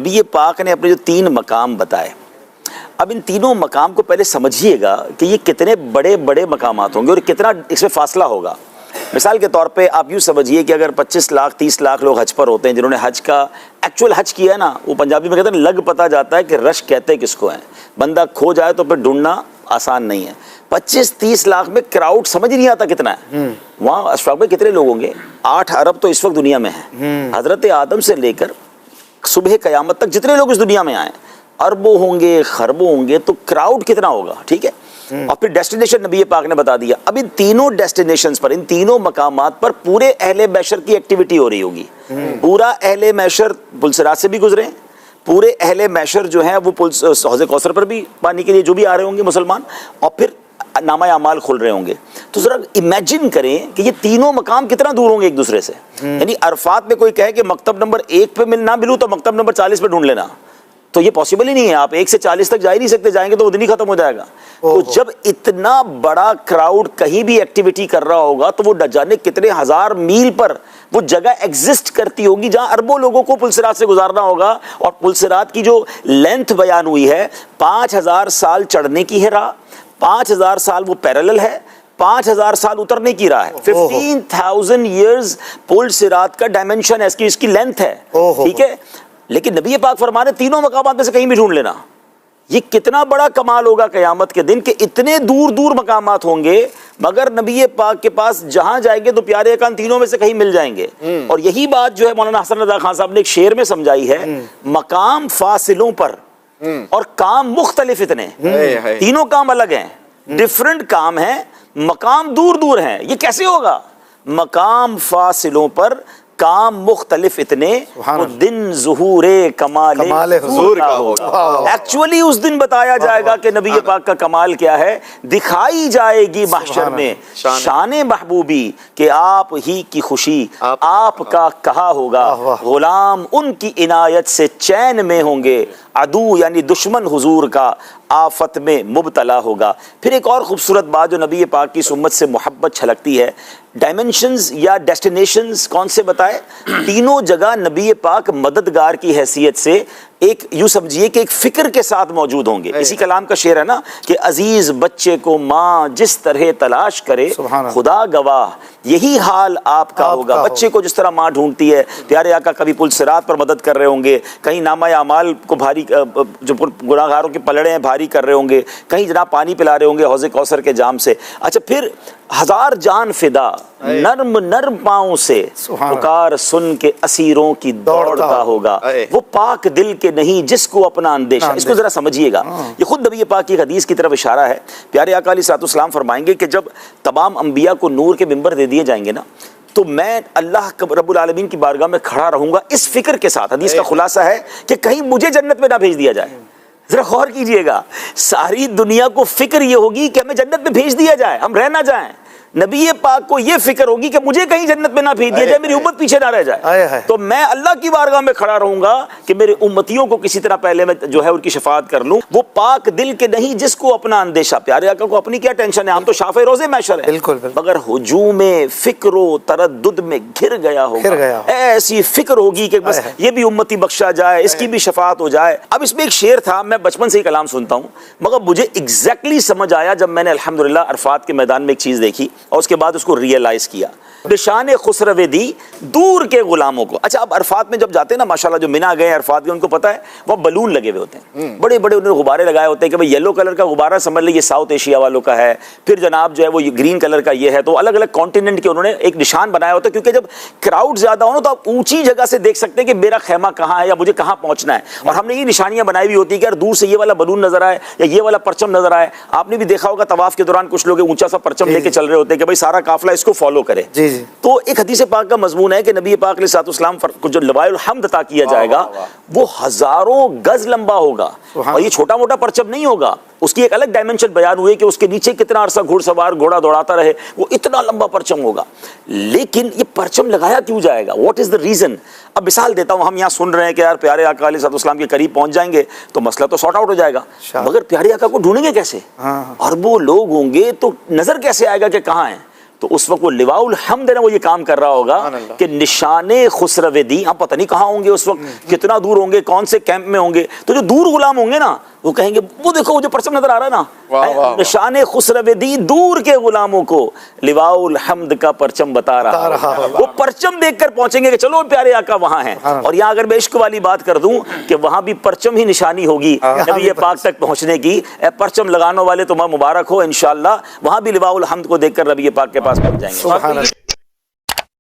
نبی پاک نے اپنے جو 3 مقام بتائے، اب ان تینوں مقام کو پہلے سمجھیے گا کہ یہ کتنے بڑے بڑے مقامات ہوں گے اور کتنا اس میں فاصلہ ہوگا۔ مثال کے طور پہ آپ یوں سمجھیے کہ اگر 25 لاکھ 30 لاکھ لوگ حج پر ہوتے ہیں، جنہوں نے حج کا ایکچوئل حج کیا ہے نا، وہ پنجابی میں کہتے ہیں لگ پتہ جاتا ہے کہ رش کہتے کس کو ہیں، بندہ کھو جائے تو پھر ڈھونڈنا آسان نہیں ہے۔ 25-30 لاکھ میں کراؤڈ سمجھ نہیں آتا کتنا ہے۔ وہاں اشفاق میں کتنے لوگ ہوں گے؟ 8 ارب تو اس وقت دنیا میں ہیں، حضرت آدم سے لے کر صبح قیامت تک جتنے لوگ اس دنیا میں آئے اربوں ہوں گے، خربوں ہوں گے، تو کراؤڈ کتنا ہوگا، ٹھیک ہے۔ اور پھر ڈیسٹینیشن نبی پاک نے بتا دیا۔ اب ان تینوں ڈیسٹینیشنز پر، ان تینوں مقامات پر پورے اہل محشر کی ایکٹیویٹی ہو رہی ہوگی۔ پورا اہل محشر پلسرات سے بھی گزرے، پورے اہل محشر جو ہیں وہ حوض کوثر پر بھی پانی کے لیے جو بھی آ رہے ہوں گے مسلمان، اور پھر نامہ اعمال کھل رہے ہوں گے۔ تو ذرا امیجن کریں کہ یہ تینوں مقام کتنا دور ہوں گے ایک دوسرے سے۔ یعنی عرفات میں کوئی کہے کہ مکتب نمبر 1 پہ نہ ملوں تو مکتب نمبر 40 پہ ڈھونڈ لینا، تو یہ پاسبل ہی نہیں ہے۔ آپ 1 سے 40 تک جا ہی نہیں سکتے، جائیں گے تو وہ دن ہی ختم ہو جائے گا۔ تو جب اتنا بڑا کراؤڈ کہیں بھی ایکٹیویٹی کر رہا ہوگا تو وہ نہ جانے کتنے ہزار میل پر وہ جگہ ایگزسٹ کرتی ہوگی جہاں اربوں لوگوں کو پلسرات سے گزارنا ہوگا۔ اور پلسرات کی جو لینتھ بیان ہوئی ہے، 5000 سال چڑھنے کی ہے راہ، 5000 سال وہ پیرلل ہے، 5000 سال اترنے کی راہ ہے، 15,000 ایئرز پل صراط کا ڈائمنشن ہے، اس کی لینتھ ہے، ٹھیک ہے۔ لیکن نبی پاک فرمانے تینوں مقامات میں سے کہیں بھی ڈھونڈ لینا۔ یہ کتنا بڑا کمال ہوگا قیامت کے دن کہ اتنے دور دور مقامات ہوں گے، مگر نبی پاک کے پاس جہاں جائیں گے تو پیارے اکان تینوں میں سے کہیں مل جائیں گے۔ اور یہی بات جو ہے مولانا حسن رضا خان صاحب نے ایک شعر میں سمجھائی ہے، مقام فاصلوں پر اور کام مختلف اتنے، تینوں کام الگ ہیں، ڈیفرنٹ کام ہیں، مقام دور دور ہیں۔ یہ کیسے ہوگا؟ مقام فاصلوں پر کام مختلف اتنے، وہ دن ظہور کمال حضور کا ہوگا۔ ایکچولی اس دن بتایا جائے گا کہ نبی پاک کا کمال کیا ہے، دکھائی جائے گی محشر میں شان محبوبی کہ آپ ہی کی خوشی آپ کا کہا ہوگا، غلام ان کی عنایت سے چین میں ہوں گے، عدو یعنی دشمن حضور کا آفت میں مبتلا ہوگا۔ پھر ایک اور خوبصورت بات جو نبی پاک کی امت سے محبت چھلکتی ہے، ڈائمنشنز یا ڈیسٹینیشنز کون سے بتائے؟ تینوں جگہ نبی پاک مددگار کی حیثیت سے ایک یوں سمجھیے کہ ایک فکر کے ساتھ موجود ہوں گے۔ اسی کلام کا شعر ہے نا کہ عزیز بچے کو ماں جس طرح تلاش کرے خدا گواہ یہی حال آپ کا ہوگا۔ بچے کو جس طرح ماں ڈھونڈتی ہے، پیارے آقا کبھی پل صراط پر مدد کر رہے ہوں گے، کہیں نامہ اعمال کو بھاری جو گناہگاروں کے پلڑے ہیں بھاری کر رہے ہوں گے، کہیں جناب پانی پلا رہے ہوں گے حوض کوثر کے جام سے۔ اچھا پھر 1000 جان فدا نرم نرم پاؤں سے پکار سن کے اسیروں کی دوڑتا ہوگا، وہ پاک دل کے نہیں جس کو اپنا اندیشہ۔ اس کو ذرا سمجھیے گا، یہ خود نبی پاک کی حدیث کی طرف اشارہ ہے۔ پیارے آقا علیہ الصلوۃ والسلام فرمائیں گے کہ جب تمام انبیاء کو نور کے منبر دے دیے جائیں گے نا، تو میں اللہ رب العالمین کی بارگاہ میں کھڑا رہوں گا اس فکر کے ساتھ۔ حدیث کا خلاصہ ہے کہ کہیں مجھے جنت میں نہ بھیج دیا جائے۔ ذرا غور کیجئے گا، ساری دنیا کو فکر یہ ہوگی کہ ہمیں جنت میں بھیج دیا جائے، ہم رہ نہ جائیں۔ نبی پاک کو یہ فکر ہوگی کہ مجھے کہیں جنت میں نہ بھیج دیا جائے، میری امت پیچھے نہ رہ جائے۔ تو میں اللہ کی بارگاہ میں کھڑا رہوں گا کہ میرے امتیوں کو کسی طرح پہلے میں جو ہے ان کی شفاعت کر لوں۔ وہ پاک دل کے نہیں جس کو اپنا اندیشہ۔ پیارے آقا کو اپنی کیا ٹینشن ہے، ہم تو شافع روزے محشر ہیں، مگر ہجوم فکر و تردد میں گھر گیا ہوگا۔ ایسی فکر ہوگی کہ بس یہ بھی امتی بخشا جائے، اس کی بھی شفاعت ہو جائے۔ اب اس میں ایک شعر تھا، میں بچپن سے ہی کلام سنتا ہوں، مگر مجھے ایگزیکٹلی سمجھ آیا جب میں نے الحمدللہ عرفات کے میدان میں ایک چیز دیکھی اور اس کے بعد اس کو ریئلائز کیا۔ نشان خسرو دی دور کے غلاموں کو۔ اچھا اب عرفات میں جب جاتے ہیں نا، ماشاءاللہ جو منا گئے عرفات کے، ان کو پتہ ہے وہ بلون لگے ہوئے ہوتے ہیں، بڑے بڑے انہوں نے غبارے لگائے ہوتے ہیں کہ بھئی یلو کلر کا غبارہ سمجھ لیں یہ ساؤتھ ایشیا والوں کا ہے، پھر جناب جو ہے وہ گرین کلر کا یہ ہے۔ تو الگ الگ کانٹیننٹ کے انہوں نے ایک نشان بنایا ہوتا ہے، کیونکہ جب کراؤڈ زیادہ ہو نا تو آپ اونچی جگہ سے دیکھ سکتے ہیں کہ میرا خیمہ کہاں ہے یا مجھے کہاں پہنچنا ہے۔ اور ہم نے یہ نشانیاں بنائی ہوئی ہوتی ہیں کہ یار دور سے یہ والا بلون نظر آئے یا یہ والا پرچم نظر آئے۔ آپ نے بھی دیکھا ہوگا طواف کے دوران کچھ لوگ اونچا سا پرچم لے کے چل رہے ہوتے ہیں کہ بھئی سارا قافلہ اس کو فالو کرے۔ تو ایک حدیث پاک کا مضمون ہے کہ نبی پاک علیہ الصلوۃ والسلام کو جو لوائے الحمد عطا کیا جائے گا وہ ہزاروں گز لمبا ہوگا، اور یہ چھوٹا موٹا پرچم نہیں ہوگا، اس کی ایک الگ ڈائمنشن بیان ہوئی کہ اس کے نیچے کتنا عرصہ گھوڑ سوار گھوڑا دوڑاتا رہے، وہ اتنا لمبا پرچم ہوگا۔ لیکن یہ پرچم لگایا کیوں جائے گا؟ What is the reason? اب مثال دیتا ہوں، ہم یہاں سن رہے ہیں کہ یار پیارے آقا علیہ الصلوۃ والسلام کے قریب پہنچ جائیں گے تو مسئلہ تو سارٹ آؤٹ ہو جائے گا، مگر پیارے آقا کو ڈھونڈیں گے کیسے؟ اربوں لوگ ہوں گے تو نظر کیسے آئے گا کہ کہاں ہیں؟ تو اس وقت وہ لواء الحمد ہے نا، وہ یہ کام کر رہا ہوگا کہ نشان خسرو دی، ہم پتہ نہیں کہاں ہوں گے اس وقت، کتنا دور ہوں گے، کون سے کیمپ میں ہوں گے، تو جو دور غلام ہوں گے نا وہ کہیں گے وہ دیکھو وہ جو پرچم نظر آ رہا ہے نا، نشان خسرو دی دور کے غلاموں کو لواء الحمد کا پرچم بتا رہا ہے، وہ پرچم دیکھ کر پہنچیں گے کہ چلو پیارے آقا وہاں ہیں۔ اور یہاں اگر میں عشق والی بات کر دوں کہ وہاں بھی پرچم ہی نشانی ہوگی نبی پاک تک پہنچنے کی، اے پرچم لگانے والے تمہیں مبارک ہو، انشاءاللہ وہاں بھی لواء الحمد کو دیکھ کر نبی پاک کے پاس پہنچ جائیں گے۔